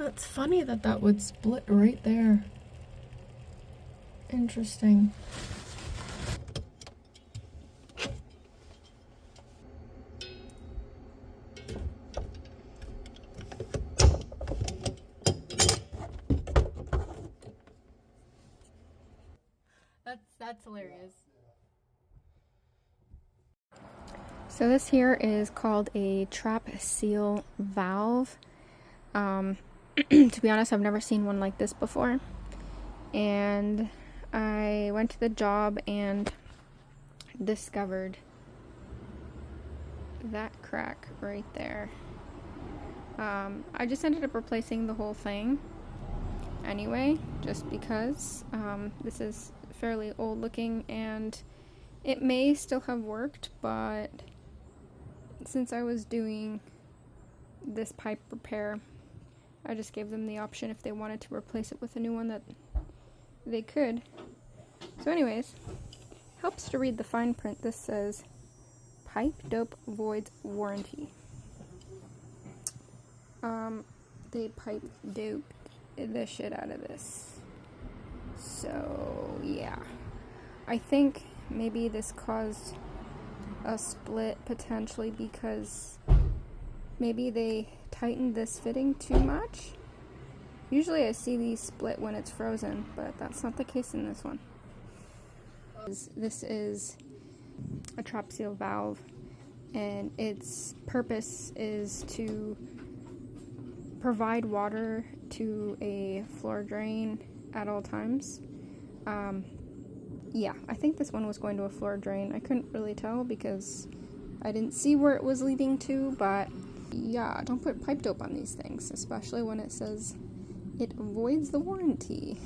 That's funny that that would split right there. Interesting. That's hilarious. So this here is called a trap seal valve. To be honest, I've never seen one like this before. And I went to the job and discovered that crack right there. I just ended up replacing the whole thing anyway, just because this is fairly old looking and it may still have worked, but since I was doing this pipe repair, I just gave them the option if they wanted to replace it with a new one that they could. So anyways, helps to read the fine print. This says pipe dope voids warranty. They pipe doped the shit out of this. So yeah, I think maybe this caused a split potentially because maybe they tightened this fitting too much. Usually I see these split when it's frozen, but that's not the case in this one. This is a trap seal valve, and its purpose is to provide water to a floor drain at all times. Yeah, I think this one was going to a floor drain. I couldn't really tell because I didn't see where it was leading to, but yeah, don't put pipe dope on these things, especially when it says it voids the warranty.